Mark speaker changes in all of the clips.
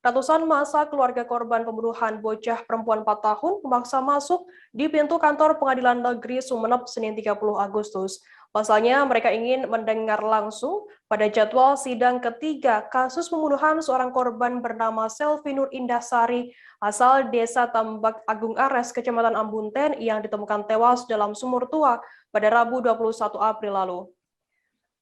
Speaker 1: ratusan massa keluarga korban pembunuhan bocah perempuan 4 tahun memaksa masuk di pintu kantor Pengadilan Negeri Sumeneb Senin 30 Agustus. Pasalnya mereka ingin mendengar langsung pada jadwal sidang ketiga kasus pembunuhan seorang korban bernama Selvi Nur Indahsari asal Desa Tambak Agung Ares, Kecamatan Ambunten yang ditemukan tewas dalam sumur tua pada Rabu 21 April lalu.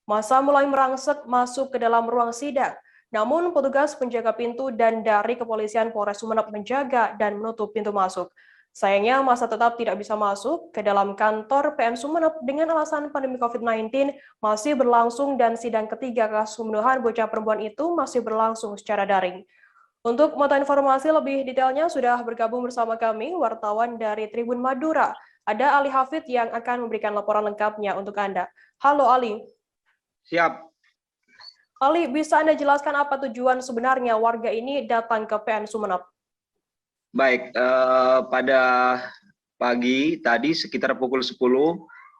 Speaker 1: Massa mulai merangsek masuk ke dalam ruang sidang, namun petugas penjaga pintu dan dari kepolisian Polres Sumeneb menjaga dan menutup pintu masuk. Sayangnya massa tetap tidak bisa masuk ke dalam kantor PM Sumeneb dengan alasan pandemi COVID-19 masih berlangsung dan sidang ketiga kasus pembunuhan bocah perempuan itu masih berlangsung secara daring. Untuk mengetahui informasi lebih detailnya sudah bergabung bersama kami wartawan dari Tribun Madura. Ada Ali Hafid yang akan memberikan laporan lengkapnya untuk Anda. Halo Ali.
Speaker 2: Siap.
Speaker 1: Ali, bisa Anda jelaskan apa tujuan sebenarnya warga ini datang ke PN Sumeneb?
Speaker 2: Baik, pada pagi tadi sekitar pukul 10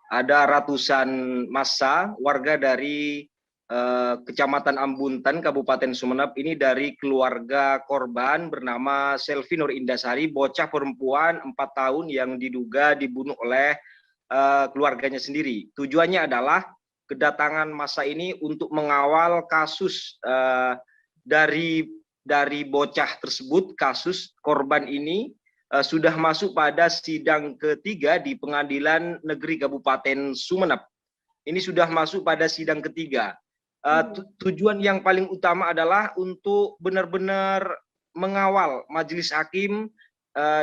Speaker 2: ada ratusan massa warga dari Kecamatan Ambunten, Kabupaten Sumeneb, ini dari keluarga korban bernama Selvi Nur Indahsari, bocah perempuan 4 tahun yang diduga dibunuh oleh keluarganya sendiri. Tujuannya adalah kedatangan massa ini untuk mengawal kasus dari bocah tersebut. Kasus korban ini sudah masuk pada sidang ketiga di Pengadilan Negeri Kabupaten Sumeneb. Ini sudah masuk pada sidang ketiga. Tujuan yang paling utama adalah untuk benar-benar mengawal majelis hakim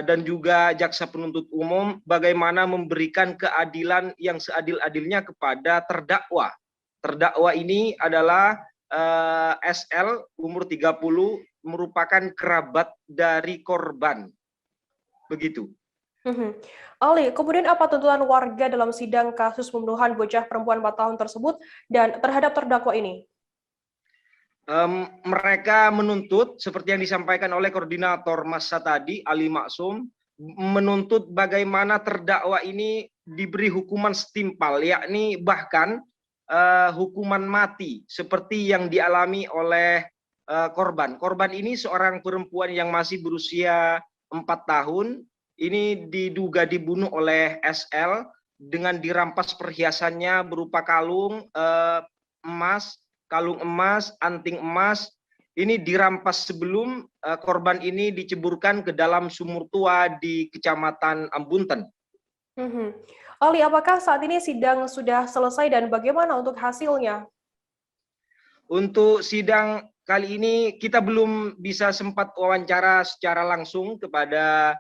Speaker 2: dan juga jaksa penuntut umum bagaimana memberikan keadilan yang seadil-adilnya kepada terdakwa. Terdakwa ini adalah SL umur 30, merupakan kerabat dari korban. Begitu.
Speaker 1: Ali, kemudian apa tuntutan warga dalam sidang kasus pembunuhan bocah perempuan 4 tahun tersebut dan terhadap terdakwa ini?
Speaker 2: Mereka menuntut seperti yang disampaikan oleh koordinator massa tadi, Ali Maksum, menuntut bagaimana terdakwa ini diberi hukuman setimpal, yakni bahkan hukuman mati seperti yang dialami oleh korban. Korban ini seorang perempuan yang masih berusia 4 tahun, ini diduga dibunuh oleh SL dengan dirampas perhiasannya berupa kalung emas, anting emas. Ini dirampas sebelum korban ini diceburkan ke dalam sumur tua di Kecamatan Ambunten.
Speaker 1: Ali, apakah saat ini sidang sudah selesai dan bagaimana untuk hasilnya?
Speaker 2: Untuk sidang kali ini kita belum bisa sempat wawancara secara langsung kepada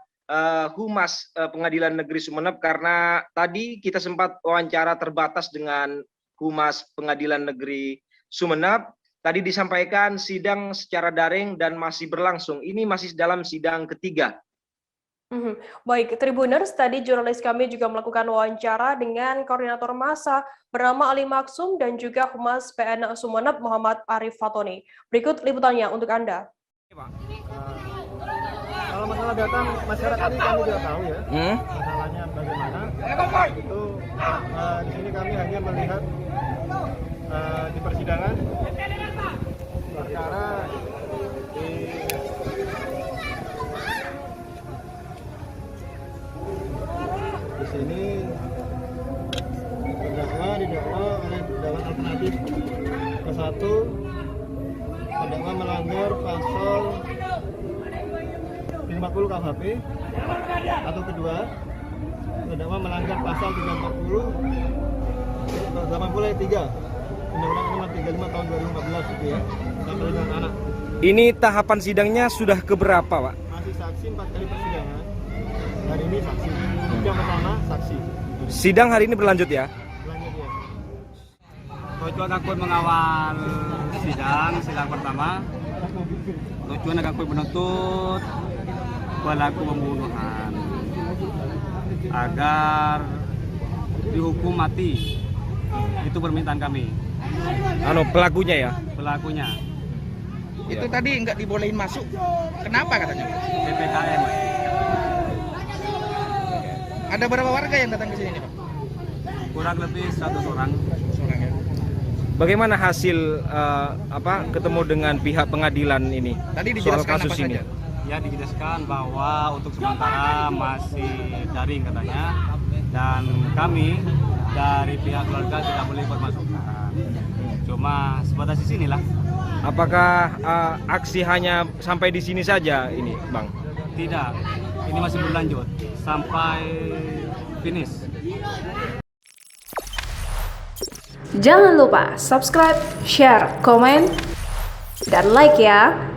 Speaker 2: Humas Pengadilan Negeri Sumeneb karena tadi kita sempat wawancara terbatas dengan Humas Pengadilan Negeri Sumeneb. Tadi disampaikan sidang secara daring dan masih berlangsung. Ini masih dalam sidang ketiga.
Speaker 1: Baik, Tribuners, tadi jurnalis kami juga melakukan wawancara dengan koordinator massa bernama Ali Maksum dan juga Humas PN Sumeneb Muhammad Arif Fatoni. Berikut liputannya untuk Anda.
Speaker 3: Kalau masalah datang masyarakat ini kami tidak tahu ya. Masalahnya bagaimana? Itu di sini kami hanya melihat di persidangan perkara di sini didakwa oleh dalam alternatif ke-1 terdakwa melanggar pasal 50 KUHP, atau kedua terdakwa melanggar pasal 340 3 Undang-Undang Nomor 35 Tahun 2014 itu ya, tentang perlindungan anak.
Speaker 4: Ini tahapan sidangnya sudah keberapa, Pak?
Speaker 3: Masih saksi 4 kali persidangan. Hari ini saksi. Yang pertama saksi.
Speaker 4: Sidang hari ini berlanjut ya?
Speaker 3: Berlanjut ya.
Speaker 5: Tujuan aku mengawal sidang pertama. Tujuan aku menuntut pelaku pembunuhan agar dihukum mati. Itu permintaan kami.
Speaker 4: Pelakunya ya?
Speaker 5: Pelakunya.
Speaker 6: Itu tadi nggak dibolehin masuk. Kenapa katanya?
Speaker 5: PPKM.
Speaker 6: Ada berapa warga yang datang ke sini, Pak?
Speaker 5: Kurang lebih 100 orang.
Speaker 6: Ya.
Speaker 4: Bagaimana hasil ketemu dengan pihak pengadilan ini
Speaker 6: Tadi
Speaker 4: soal
Speaker 6: dijelaskan
Speaker 4: kasus
Speaker 6: apa
Speaker 4: ini?
Speaker 6: saja?
Speaker 5: Ya dijelaskan bahwa untuk sementara masih daring katanya, dan kami dari pihak keluarga tidak boleh ikut masuk. Cuma sebatas di sinilah.
Speaker 4: Apakah aksi hanya sampai di sini saja ini, Bang?
Speaker 5: Tidak, ini masih berlanjut sampai finish.
Speaker 7: Jangan lupa subscribe, share, komen, dan like ya.